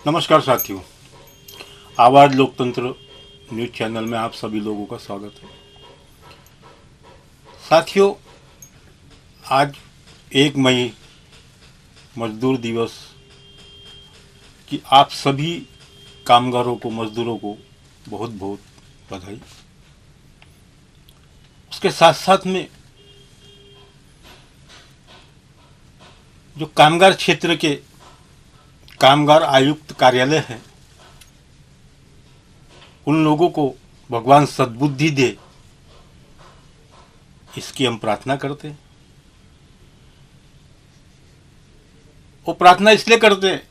नमस्कार साथियों, आवाज़ लोकतंत्र न्यूज़ चैनल में आप सभी लोगों का स्वागत है। साथियों, आज 1 मई मजदूर दिवस की आप सभी कामगारों को, मजदूरों को बहुत बहुत बधाई। उसके साथ साथ में जो कामगार क्षेत्र के कामगार आयुक्त कार्यालय है, उन लोगों को भगवान सद्बुद्धि दे, इसकी हम प्रार्थना करते हैं। वो प्रार्थना इसलिए करते हैं,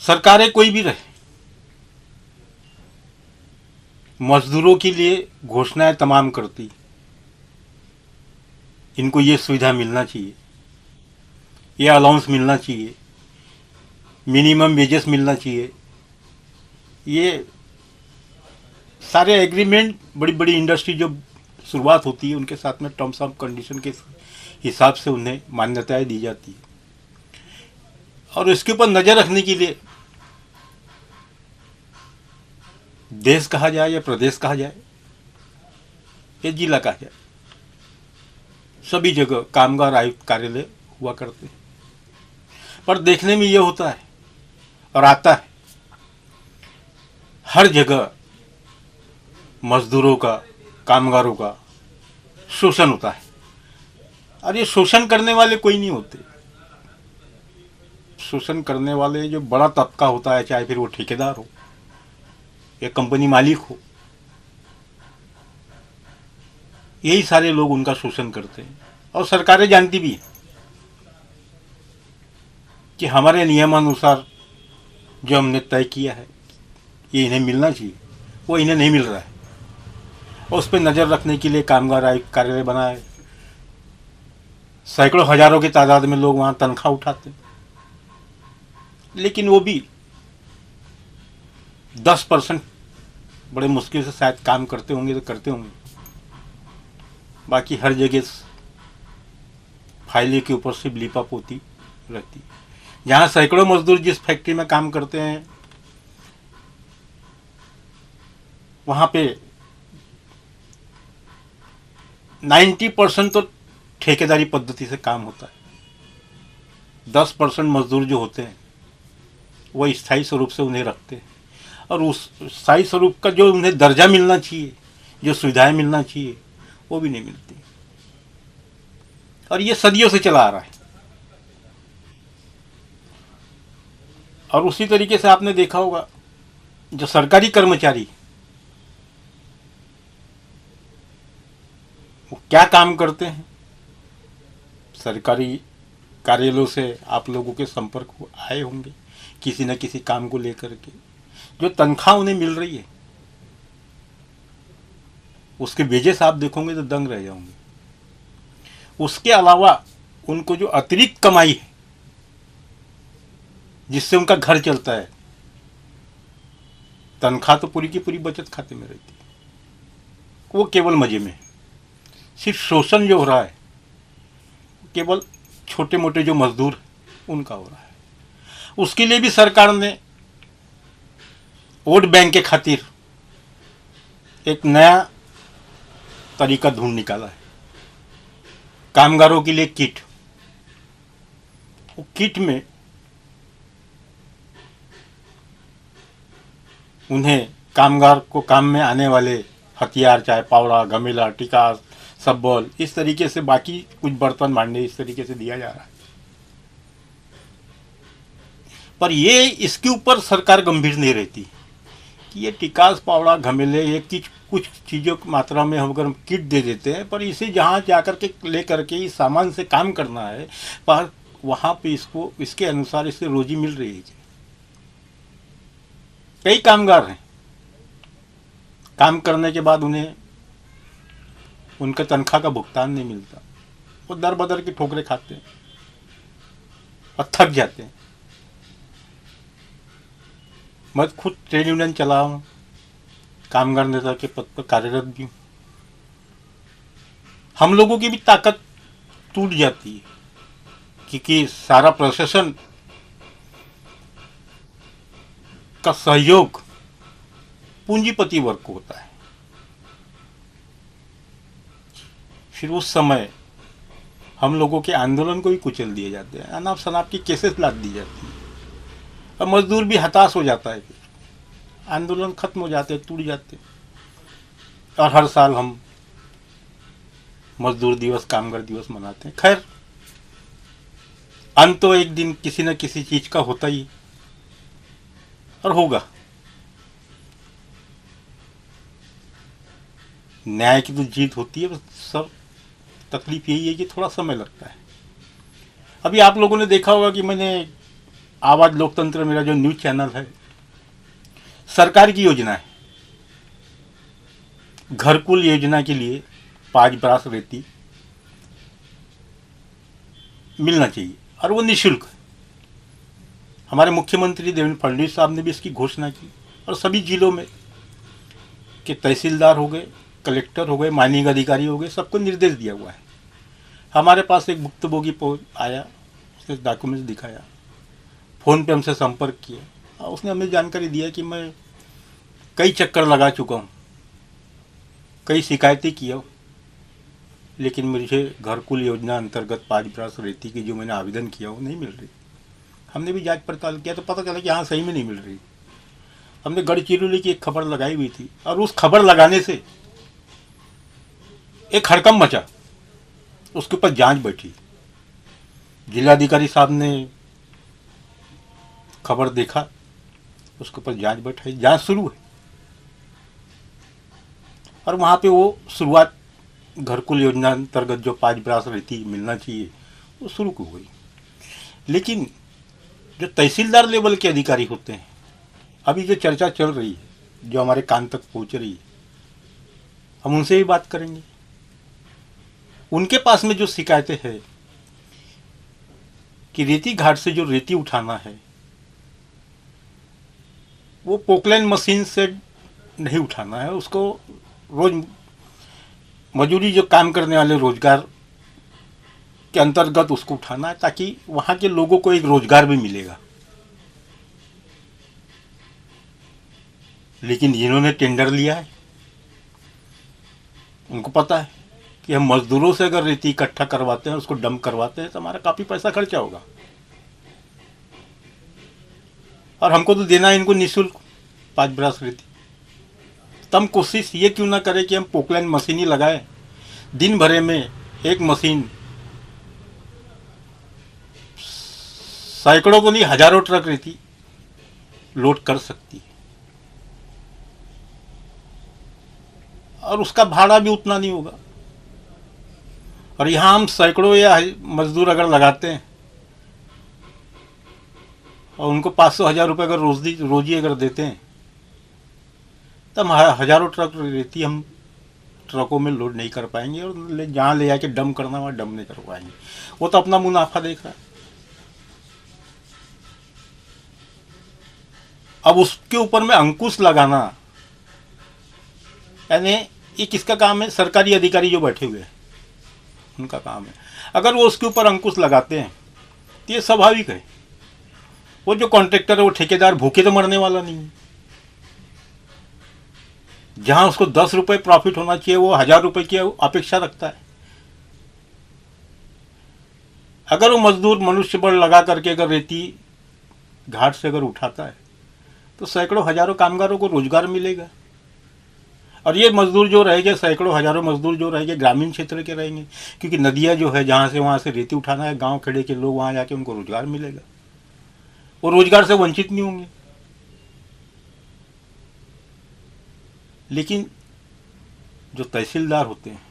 सरकारें कोई भी रहे, मजदूरों के लिए घोषणाएं तमाम करती, इनको ये सुविधा मिलना चाहिए, ये अलाउंस मिलना चाहिए, मिनिमम वेजेस मिलना चाहिए, ये सारे एग्रीमेंट बड़ी बड़ी इंडस्ट्री जो शुरुआत होती है उनके साथ में टर्म्स ऑफ कंडीशन के हिसाब से उन्हें मान्यताएं दी जाती है। और इसके ऊपर नज़र रखने के लिए देश कहा जाए या प्रदेश कहा जाए या जिला कहा जाए, सभी जगह कामगार आयुक्त कार्यालय हुआ करते हैं। पर देखने में ये होता है और आता है, हर जगह मजदूरों का, कामगारों का शोषण होता है। और ये शोषण करने वाले कोई नहीं होते। शोषण करने वाले जो बड़ा तबका होता है, चाहे फिर वो ठेकेदार हो या कंपनी मालिक हो, यही सारे लोग उनका शोषण करते हैं। और सरकारें जानती भी हैं कि हमारे नियमानुसार जो हमने तय किया है ये इन्हें मिलना चाहिए, वो इन्हें नहीं मिल रहा है। और उस पर नज़र रखने के लिए कामगार आयुक्त कार्यालय बनाए, सैकड़ों हजारों की तादाद में लोग वहाँ तनख्वाह उठाते, लेकिन वो भी 10% बड़े मुश्किल से शायद काम करते होंगे तो करते होंगे। बाकी हर जगह फाइले के ऊपर सिर्फ लिपाप होती रहती। जहाँ सैकड़ों मजदूर जिस फैक्ट्री में काम करते हैं, वहाँ पे 90% तो ठेकेदारी पद्धति से काम होता है। 10% मजदूर जो होते हैं वो स्थायी स्वरूप से उन्हें रखते हैं, और उस स्थायी स्वरूप का जो उन्हें दर्जा मिलना चाहिए, जो सुविधाएं मिलना चाहिए, वो भी नहीं मिलती। और ये सदियों से चला आ रहा है। और उसी तरीके से आपने देखा होगा, जो सरकारी कर्मचारी वो क्या काम करते हैं, सरकारी कार्यालयों से आप लोगों के संपर्क आए होंगे किसी न किसी काम को लेकर के। जो तनख्वाह उन्हें मिल रही है, उसके वेजेस आप देखोगे तो दंग रह जाओगे। उसके अलावा उनको जो अतिरिक्त कमाई है, जिससे उनका घर चलता है, तनख्वाह तो पूरी की पूरी बचत खाते में रहती है, वो केवल मजे में। सिर्फ शोषण जो हो रहा है केवल छोटे मोटे जो मजदूर उनका हो रहा है। उसके लिए भी सरकार ने वोट बैंक के खातिर एक नया तरीका ढूंढ निकाला है। कामगारों के लिए किट, वो किट में उन्हें कामगार को काम में आने वाले हथियार, चाहे पावड़ा, घमेला, टिकास, सब्बल, इस तरीके से बाकी कुछ बर्तन भांडे इस तरीके से दिया जा रहा है। पर ये इसके ऊपर सरकार गंभीर नहीं रहती कि ये टिकास, पावड़ा, घमेले, ये कुछ चीज़ों की मात्रा में हम अगर किट दे देते हैं, पर इसे जहाँ जाकर के ले करके इस सामान से काम करना है, पर वहाँ पे इसको इसके अनुसार इससे रोजी मिल रही है। कई कामगार हैं, काम करने के बाद उन्हें उनका तनख्वाह का भुगतान नहीं मिलता, वो दर बदर की ठोकरें खाते हैं और थक जाते हैं। मैं खुद ट्रेड यूनियन चला हूँ, कामगार नेता के पद पर कार्यरत भी हूँ। हम लोगों की भी ताकत टूट जाती है, क्योंकि सारा प्रशासन का सहयोग पूंजीपति वर्ग को होता है। फिर उस समय हम लोगों के आंदोलन को भी कुचल दिए जाते हैं, अनाप शनाप की केसेस लाद दी जाती है, और मजदूर भी हताश हो जाता है। फिर आंदोलन खत्म हो जाते, टूट जाते, और हर साल हम मजदूर दिवस, कामगार दिवस मनाते हैं। खैर, अंत तो एक दिन किसी न किसी चीज का होता ही और होगा। न्याय की तो जीत होती है, बस सब तकलीफ यही है कि थोड़ा समय लगता है। अभी आप लोगों ने देखा होगा कि मैंने आवाज लोकतंत्र, मेरा जो न्यूज चैनल है, सरकार की योजना है, घरकुल योजना के लिए 5 ब्रास रेती मिलना चाहिए, और वो निःशुल्क। हमारे मुख्यमंत्री देवेंद्र फडणवीस साहब ने भी इसकी घोषणा की, और सभी जिलों में के तहसीलदार हो गए, कलेक्टर हो गए, माननीय अधिकारी हो गए, सबको निर्देश दिया हुआ है। हमारे पास एक भुक्तभोगी आया, उसने डॉक्यूमेंट्स दिखाया, फ़ोन पे हमसे संपर्क किया, और उसने हमें जानकारी दिया कि मैं कई चक्कर लगा चुका हूँ, कई शिकायतें किया हूँ, लेकिन मुझे घरकुल योजना अंतर्गत 5 ब्रास रेती की जो मैंने आवेदन किया वो नहीं मिल रही। हमने भी जांच पड़ताल किया तो पता चला कि हाँ, सही में नहीं मिल रही। हमने गढ़चिरौली की एक खबर लगाई हुई थी, और उस खबर लगाने से एक हड़कंप मचा, उसके ऊपर जांच बैठी। जिलाधिकारी साहब ने खबर देखा, उसके ऊपर जांच बैठाई, जांच शुरू है, और वहाँ पे वो शुरुआत घरकुल योजना अंतर्गत जो 5 ब्रास रेती मिलना चाहिए वो शुरू हो गई। लेकिन जो तहसीलदार लेवल के अधिकारी होते हैं, अभी जो चर्चा चल रही है, जो हमारे कान तक पहुँच रही है, हम उनसे भी बात करेंगे। उनके पास में जो शिकायतें हैं कि रेती घाट से जो रेती उठाना है वो पोकलैंड मशीन से नहीं उठाना है, उसको रोज मजदूरी जो काम करने वाले रोजगार के अंतर्गत उसको उठाना है, ताकि वहाँ के लोगों को एक रोजगार भी मिलेगा। लेकिन जिन्होंने टेंडर लिया है उनको पता है कि हम मजदूरों से अगर रेती इकट्ठा करवाते हैं, उसको डंप करवाते हैं, तो हमारा काफ़ी पैसा खर्चा होगा, और हमको तो देना है इनको निःशुल्क 5 ब्रास रेती। तब कोशिश ये क्यों ना करें कि हम पोकलैंड मशीन ही लगाएं, दिन भरे में एक मशीन सैकड़ों को नहीं, हजारों ट्रक रेती लोड कर सकती है, और उसका भाड़ा भी उतना नहीं होगा। और यहाँ हम सैकड़ों या मजदूर अगर लगाते हैं और उनको 500-1000 रुपये अगर रोजी अगर देते हैं, तब हजारों ट्रक रेती हम ट्रकों में लोड नहीं कर पाएंगे, और जहाँ ले जाके डंप करना वहाँ डंप नहीं कर पाएंगे। वो तो अपना मुनाफा देख रहा है। अब उसके ऊपर में अंकुश लगाना, यानी ये किसका काम है? सरकारी अधिकारी जो बैठे हुए हैं उनका काम है। अगर वो उसके ऊपर अंकुश लगाते हैं तो ये स्वाभाविक है, वो जो कॉन्ट्रैक्टर है, वो ठेकेदार भूखे तो मरने वाला नहीं है। जहां उसको 10 रुपये प्रॉफिट होना चाहिए, वो 1000 रुपये की अपेक्षा रखता है। अगर वो मजदूर मनुष्य बल लगा करके अगर रेती घाट से अगर उठाता है तो सैकड़ों हजारों कामगारों को रोजगार मिलेगा, और ये मजदूर जो रहेंगे, सैकड़ों हजारों मजदूर जो रहेंगे, ग्रामीण क्षेत्र के रहेंगे, क्योंकि नदियाँ जो है जहाँ से वहाँ से रेती उठाना है, गांव खेड़े के लोग वहाँ जाके उनको रोजगार मिलेगा, वो रोजगार से वंचित नहीं होंगे। लेकिन जो तहसीलदार होते हैं,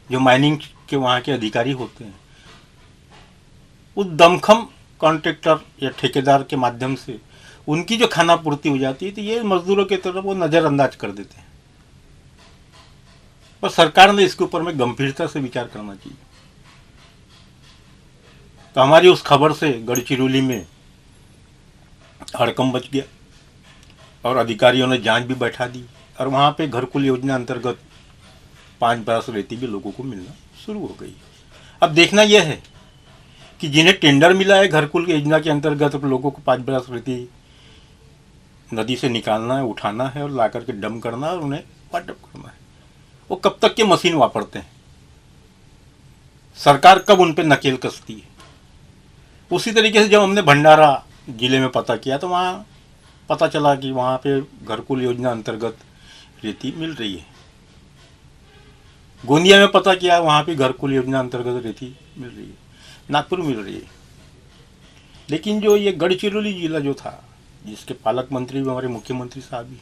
जो माइनिंग के वहाँ के अधिकारी होते हैं, उस दमखम कॉन्ट्रैक्टर या ठेकेदार के माध्यम से उनकी जो खाना पूर्ति हो जाती है, तो ये मजदूरों की तरफ वो नज़रअंदाज कर देते हैं। पर सरकार ने इसके ऊपर में गंभीरता से विचार करना चाहिए। तो हमारी उस खबर से गढ़चिरौली में हड़कंप मच गया, और अधिकारियों ने जांच भी बैठा दी, और वहाँ पे घरकुल योजना अंतर्गत 5 ब्रास रेती भी लोगों को मिलना शुरू हो गई। अब देखना यह है कि जिन्हें टेंडर मिला है घरकुल योजना के अंतर्गत लोगों को 5 ब्रास रेती नदी से निकालना है, उठाना है और ला करके डंप करना है और उन्हें वाटअप करना है। वो कब तक के मशीन वापरते हैं? सरकार कब उन पर नकेल कसती है? उसी तरीके से जब हमने भंडारा जिले में पता किया तो वहाँ पता चला कि वहाँ पे घरकुल योजना अंतर्गत रेती मिल रही है। गोंदिया में पता किया, वहाँ पे घरकुल योजना अंतर्गत रेती मिल रही है। नागपुर मिल रही है। लेकिन जो ये गढ़चिरौली जिला जो था, जिसके पालक मंत्री भी हमारे मुख्यमंत्री साहब भी,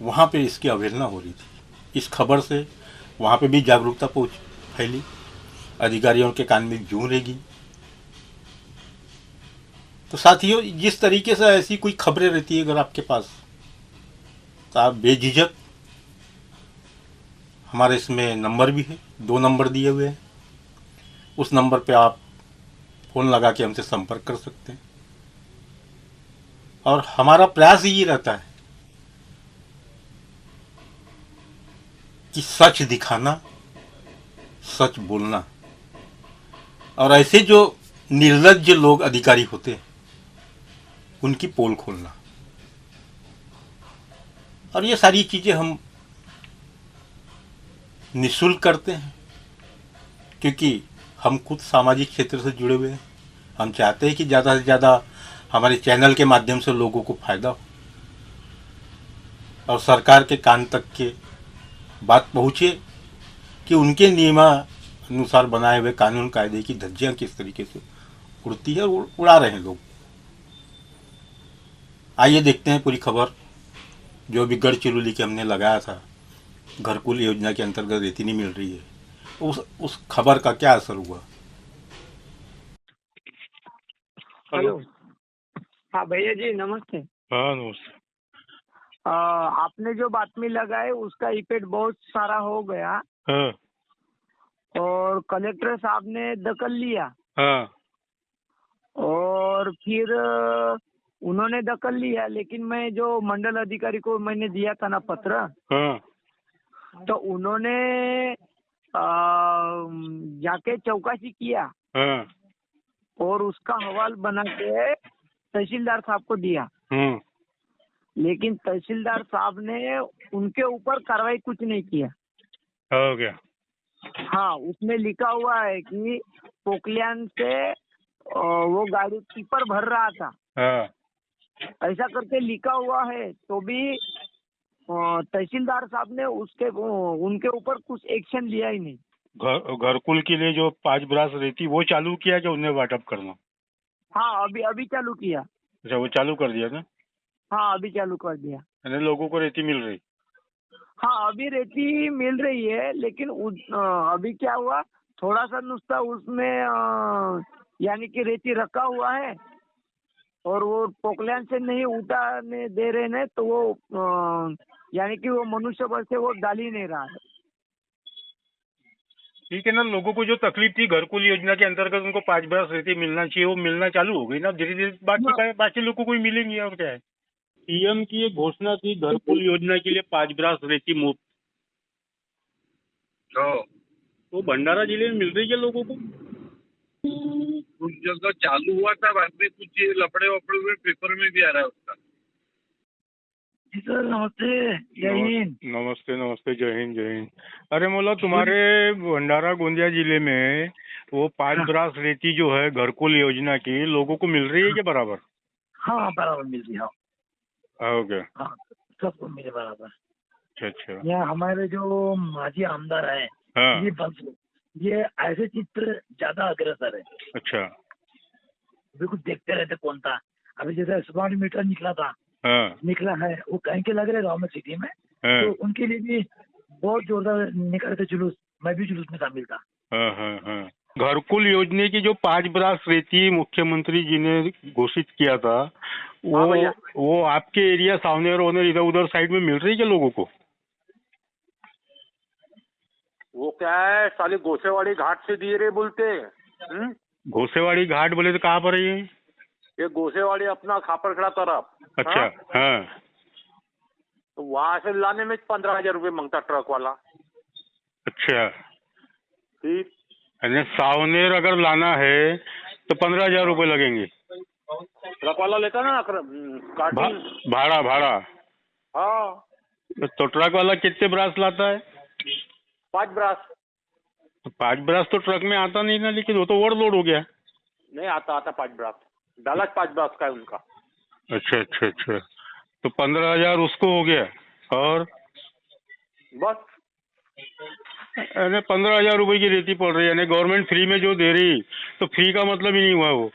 वहाँ पे इसकी अवहेलना हो रही थी। इस खबर से वहाँ पे भी जागरूकता पहुँच फैली, अधिकारियों के कान में जूं रहेगी। तो साथियों, जिस तरीके से ऐसी कोई खबरें रहती है अगर आपके पास, तो आप बेझिझक, हमारे इसमें नंबर भी है, 2 नंबर दिए हुए हैं, उस नंबर पे आप फ़ोन लगा के हमसे संपर्क कर सकते हैं। और हमारा प्रयास यही रहता है कि सच दिखाना, सच बोलना, और ऐसे जो निर्लज्ज लोग अधिकारी होते हैं उनकी पोल खोलना। और ये सारी चीज़ें हम निःशुल्क करते हैं, क्योंकि हम खुद सामाजिक क्षेत्र से जुड़े हुए हैं। हम चाहते हैं कि ज़्यादा से ज़्यादा हमारे चैनल के माध्यम से लोगों को फ़ायदा हो और सरकार के कान तक के बात पहुँचे कि उनके नियमानुसार बनाए हुए कानून कायदे की धज्जियाँ किस तरीके से उड़ती है और उड़ा रहे हैं लोग। आइए देखते हैं पूरी खबर। जो भी गढ़चिरौली के हमने लगाया था, घरकुल योजना के अंतर्गत रेती नहीं मिल रही है, उस खबर का क्या असर हुआ। हेलो। हाँ भैया जी, नमस्ते। हाँ नमस्ते। आपने जो बातमी लगाए उसका इफेक्ट बहुत सारा हो गया। हाँ और कलेक्टर साहब ने दखल लिया। हाँ और फिर उन्होंने दखल लिया, लेकिन मैं जो मंडल अधिकारी को मैंने दिया था ना पत्र, हाँ तो उन्होंने जाके चौकसी किया हाँ और उसका हवाल बना के तहसीलदार साहब को दिया। लेकिन तहसीलदार साहब ने उनके ऊपर कार्रवाई कुछ नहीं किया। हो गया। हाँ, उसमें लिखा हुआ है कि पोखलियान से वो गाड़ी टिपर भर रहा था, हाँ। ऐसा करके लिखा हुआ है। तो भी तहसीलदार साहब ने उनके ऊपर कुछ एक्शन लिया ही नहीं। घरकुल के लिए जो 5 ब्रास रेती वो चालू किया कि उन्हें वाटअप करना? हाँ, अभी चालू किया। अच्छा, वो चालू कर दिया ना? हाँ, अभी चालू कर दिया। यानी लोगों को रेती मिल रही? हाँ, अभी रेती मिल रही है, लेकिन अभी क्या हुआ, थोड़ा सा नुस्खा उसमें यानी कि रेती रखा हुआ है और वो पोखलियान से नहीं उठाने दे रहे हैं, तो वो यानी कि वो मनुष्य बल से वो डाल ही नहीं रहा है। ठीक है ना, लोगों को जो तकलीफ थी घरकुल योजना के अंतर्गत उनको 5 ब्रास रेती मिलना चाहिए, वो मिलना चालू हो गई ना धीरे धीरे। बाकी लोगों को मिलेंगी और क्या है। पीएम की ये घोषणा थी घरकुल योजना के लिए 5 ब्रास रेती मुफ्त, तो भंडारा जिले में मिल रही है लोगों को? कुछ जगह चालू हुआ था, बाद में कुछ लफड़े वफड़े हुए, पेपर में भी आ रहा है उसका। जी सर, नमस्ते, जय हिंद। नमस्ते नमस्ते, जय हिंद जय हिंद। अरे मोला, तुम्हारे भंडारा गोंदिया जिले में वो 5 ब्रास रेती जो है घरकुल योजना की, लोगों को मिल रही है क्या बराबर? हाँ, बराबर मिल रही है। हो गया। हाँ, सबको मिले बराबर। अच्छा अच्छा। यहाँ हमारे जो माजी आमदार है, हाँ। ये ऐसे चित्र ज्यादा अग्रसर है। अच्छा। अभी कुछ देखते रहते कौन था। अभी जैसे स्मार्ट मीटर निकला था, हाँ निकला है, वो कहीं के लग रहे गवर्नमेंट सिटी में, हाँ तो उनके लिए भी बहुत जोरदार निकल रहे थे जुलूस। मैं भी जुलूस में शामिल था। हाँ हाँ हाँ। घरकुल योजना की जो 5 ब्रास रेती मुख्यमंत्री जी ने घोषित किया था, वो आपके एरिया सावनेर और इधर उधर साइड में मिल रही है क्या लोगों को? वो क्या है, साले गोसेवाड़ी घाट से दिए रे बोलते। घोसेवाड़ी घाट बोले तो कहाँ पर है ये? ये गोसेवाड़ी अपना खापरखड़ा तरफ। अच्छा। हाँ। तो वहां से लाने में 15,000 रुपये मांगता ट्रक वाला। अच्छा। ठीक। सावनेर अगर लाना है तो 15,000 रुपये लगेंगे। ट्रक वाला लेता ना कार्टून। भाड़ा भाड़ा। हाँ तो ट्रक वाला कितने ब्रास लाता है? 5 ब्रास। तो 5 ब्रास तो ट्रक में आता नहीं ना, लेकिन वो तो ओवरलोड हो गया। नहीं आता 5 ब्रास, डाला 5 ब्रास का है उनका। अच्छा अच्छा अच्छा, तो 15,000 उसको हो गया। और बस यानी 15,000 रुपए की रेती पड़ रही है, यानी गवर्नमेंट फ्री में जो दे रही, तो फ्री का मतलब ही नहीं हुआ वो।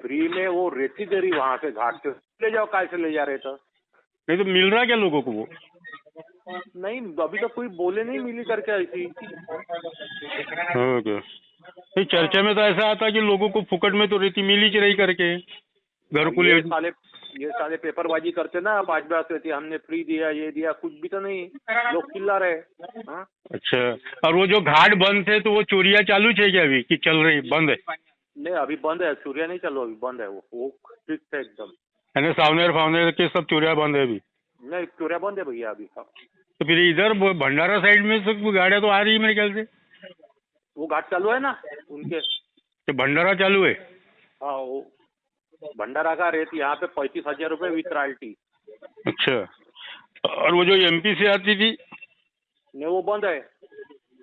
फ्री में वो रेती दे रही वहां से घाट से, ले जाओ, काय से ले जा रहे थे। नहीं तो मिल रहा क्या लोगों को वो? नहीं अभी तक कोई बोले नहीं मिली करके ऐसी। ओके। नहीं, चर्चा में तो ऐसा आता कि लोगों को फुकट में तो रेती मिली च रही करके घर को ले। ये साले पेपरबाजी करते ना, 5 ब्रास रेती हमने फ्री दिया, ये दिया, कुछ भी तो नहीं, लोग चिल्ला रहे। हाँ? अच्छा, और वो जो घाट बंद थे तो वो चोरियां चालू थे क्या अभी, कि चल रही बंद है? नहीं अभी बंद है, सूर्या नहीं चलो, अभी बंद है वो स्ट्रिक्ट है एकदम। यानी सावनेर फावनेर के सब चोरियां बंद है अभी? नहीं सूर्या बंद है भैया अभी। तो फिर इधर भंडारा साइड में सब गाड़ियां तो आ रही है मेरे ख्याल से। वो घाट चालू है ना उनके। तो भंडारा चालू है? हाँ वो भंडारा का रेट यहाँ पे 35,000 रुपये विथ रॉयल्टी। अच्छा, और वो जो एमपी से आती थी? नहीं वो बंद है,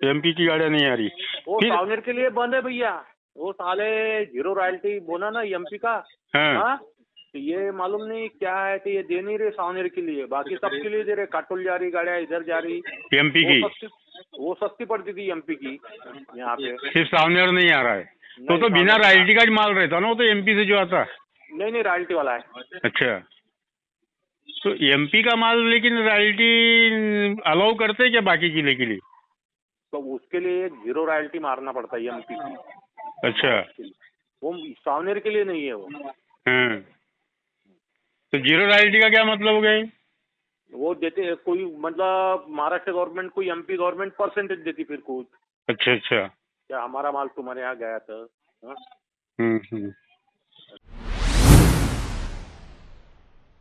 एमपी की गाड़ियां नहीं आ रही वो फिर? सावनेर के लिए बंद है भैया। वो साले 0 रॉयल्टी बोला ना एमपी का। हाँ। हाँ तो ये मालूम नहीं क्या है, तो ये दे नहीं रहे सावनेर के लिए, बाकी सबके लिए दे रहे। काटोल जा रही गाड़ियाँ, इधर जा रही। एमपी की वो सस्ती पड़ती थी एमपी की, यहाँ पे सिर्फ सावनेर नहीं आ रहा है। तो नहीं, बिना सावनेर रॉयल्टी का माल रहता ना वो, तो एमपी से जो आता। नहीं रॉयल्टी वाला है। अच्छा, तो एमपी का माल लेकिन रॉयल्टी अलाउ करते हैं क्या बाकी जिले के लिए? तो उसके लिए 0 रॉयल्टी मारना पड़ता है एमपी की। अच्छा। वो सावनेर के लिए नहीं है वो। हाँ, तो 0 रॉयल्टी का क्या मतलब हो गया? वो देते कोई, मतलब महाराष्ट्र गवर्नमेंट को एमपी गवर्नमेंट परसेंटेज देती फिर कुछ। अच्छा अच्छा। क्या हमारा माल तुम्हारे यहाँ गया था। हाँ? हम्म।